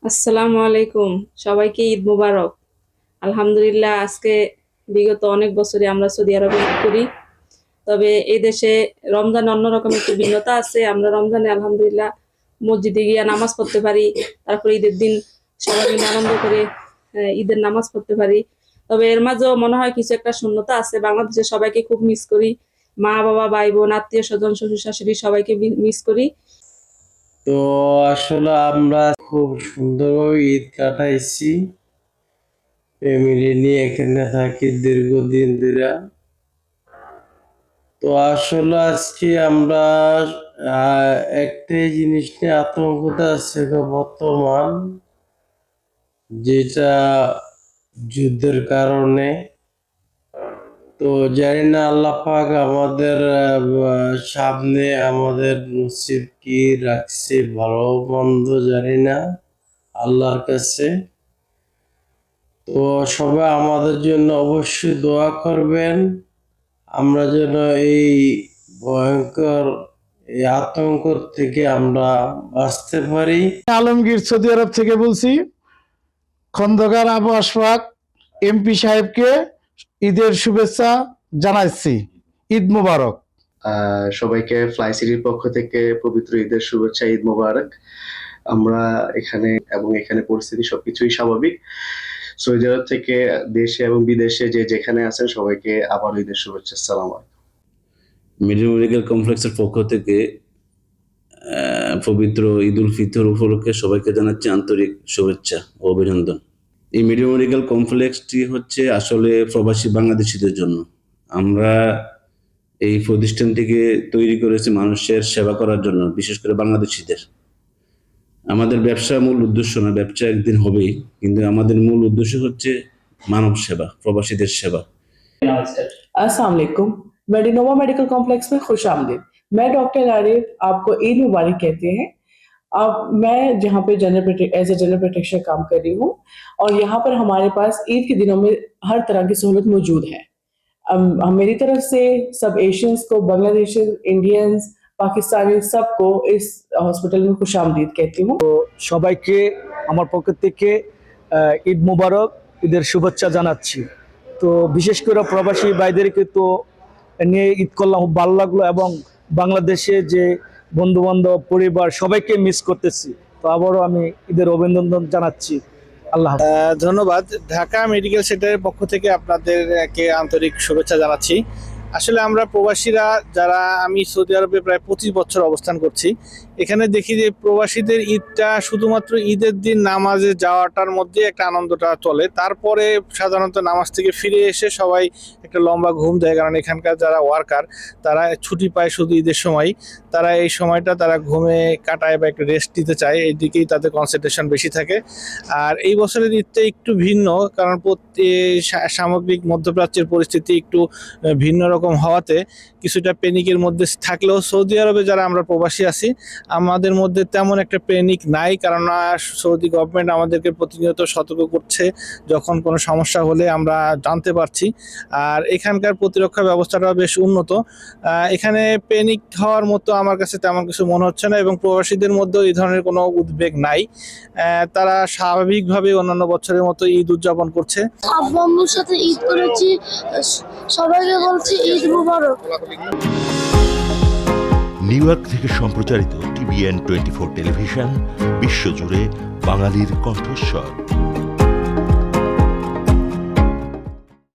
আসসালামু আলাইকুম। সবাইকে ঈদ মোবারক। আলহামদুলিল্লাহ, আজকে বিগত অনেক বছরে আমরা সৌদি আরবে ঈদ করি। তবে এই দেশে রমজানে অন্যরকম একটু ভিন্নতা আছে। আমরা রমজানে আলহামদুলিল্লাহ মসজিদে গিয়ে নামাজ পড়তে পারি। তারপরে ঈদের দিন সবাই মিলে আনন্দ করে ঈদের নামাজ পড়তে পারি। তবে এর মাঝেও মনে হয় কিছু একটা শূন্যতা আছে। বাংলাদেশে সবাইকে খুব মিস করি। মা বাবা, ভাই বোন, আত্মীয় স্বজন, শ্বশুর শাশুড়ি সবাইকে মিস করি। তো আসলে আমরা খুব সুন্দরভাবে ঈদ কাটাইছি। ফ্যামিলি নিয়ে এখানে থাকি দীর্ঘদিন ধরে। তো আসলে আজকে আমরা একটাই জিনিস নিয়ে আতঙ্কতে আছে বর্তমান, যেটা যুদ্ধের কারণে। তো জানি না আল্লাহ পাক আমাদের সামনে আমাদের নসিব কি রাখছে, ভালো মন্দ জানি না আল্লাহর কাছে। তো সবাই আমাদের জন্য অবশ্যই দোয়া করবেন, আমরা যেন এই ভয়ঙ্কর এই আতঙ্ক থেকে আমরা বাঁচতে পারি। আলমগীর সৌদি আরব থেকে বলছি। খন্দকার আবু আশফাক এমপি সাহেবকে ঈদের শুভেচ্ছা জানাচ্ছি। ঈদ মোবারক। সবাইকে ফ্লাই সিটির পক্ষ থেকে পবিত্র ঈদের শুভেচ্ছা, ঈদ মোবারক। আমরা এখানে এবং এখানে পরিস্থিতি সবকিছুই স্বাভাবিক। সৌদি আরব থেকে দেশে এবং বিদেশে যে যেখানে আছেন সবাইকে আবার ঈদের শুভেচ্ছা। আসসালামু আলাইকুম। মিডিয়া মেডিকেল কমপ্লেক্সের পক্ষ থেকে পবিত্র ঈদ উল ফিতর উপলক্ষে সবাইকে জানাচ্ছি আন্তরিক শুভেচ্ছা ও অভিনন্দন। এই মিডিয়া মেডিকেল কমপ্লেক্সটি হচ্ছে আসলে প্রবাসী বাংলাদেশিদের জন্য। আমরা এই প্রতিষ্ঠানটিকে তৈরি করেছি মানুষের সেবা করার জন্য, বিশেষ করে বাংলাদেশিদের। আমাদের ব্যবসা মূল উদ্দেশ্য না, ব্যবসা একদিন হবেই, কিন্তু আমাদের মূল উদ্দেশ্য হচ্ছে মানব সেবা, প্রবাসীদের সেবা। अस्सलाम वालेकुम। मेडिनोवा मेडिकल कॉम्प्लेक्स में खुश आमदीद। मैं डॉक्टर आरिफ आपको ईद मुबारक कहते हैं। अब मैं जहाँ पे एज ए जनरल प्रैक्टिशनर काम कर रही हूँ और यहाँ पर हमारे पास ईद के दिनों में हर तरह की सहूलत मौजूद है। मेरी तरफ से सब एशियंस को, बांग्लादेशी, इंडियंस, पाकिस्तानी सबको इस हॉस्पिटल में खुश आमदीद कहती हूँ। সবাইকে আমার পক্ষ থেকে ঈদ মোবারক, ঈদের শুভেচ্ছা জানাচ্ছি। তো বিশেষ করে প্রবাসী ভাইদেরকে তো নিয়ে ঈদ করলাম, খুব ভালো লাগলো। এবং বাংলাদেশে যে বন্ধু বান্ধব, পরিবার সবাইকে মিস করতেছি। তো আবারও আমি ঈদের অভিনন্দন জানাচ্ছি। আল্লাহ হাফেজ। ধন্যবাদ। ঢাকা মেডিকেল সেন্টারের পক্ষ থেকে আপনাদেরকে আন্তরিক শুভেচ্ছা জানাচ্ছি। আসলে আমরা প্রবাসীরা যারা, আমি সৌদি আরবে প্রায় 25 বছর অবস্থান করছি, এখানে দেখি যে প্রবাসীদের ঈদটা শুধুমাত্র ঈদের দিন নামাজে যাওয়াটার মধ্যে একটা আনন্দটা চলে। তারপরে সাধারণত নামাজ থেকে ফিরে এসে সবাই একটা লম্বা ঘুম দেয়, কারণ এখানকার যারা ওয়ার্কার তারা ছুটি পায় শুধু ঈদের সময়। তারা এই সময়টা তারা ঘুমে কাটায় বা একটু রেস্ট নিতে চায়, এই দিকেই তাদের কনসেন্ট্রেশন বেশি থাকে। আর এই বছরের ঈদটা একটু ভিন্ন, কারণ সামগ্রিক মধ্যপ্রাচ্যের পরিস্থিতি একটু ভিন্ন রকম হওয়াতে কিছুটা প্যানিকের মধ্যে থাকলেও সৌদি আরবে যারা আমরা প্রবাসী আছি আমাদের মধ্যে তেমন একটা প্যানিক নাই, কারণ সৌদি গভর্নমেন্ট আমাদেরকে প্রতিনিয়ত সতর্ক করছে, যখন কোনো সমস্যা হলে আমরা জানতে পারছি। আর এখানকার প্রতিরক্ষা ব্যবস্থাটা বেশ উন্নত। এখানে প্যানিক হওয়ার মতো আমার কাছে তেমন কিছু মনে হচ্ছে না, এবং প্রবাসীদের মধ্যেও এই ধরনের কোনো উদ্বেগ নাই। তারা স্বাভাবিকভাবে অন্যান্য বছরের মতো ঈদ উদযাপন করছে। আব্বু আম্মুর সাথে ঈদ করেছি, সবাইকে বলছি ঈদ মুবারক। নিউ ইয়র্ক থেকে সম্প্রচারিত TVN 24 টেলিভিশন বিশ্বজুড়ে বাঙালির কণ্ঠস্বর।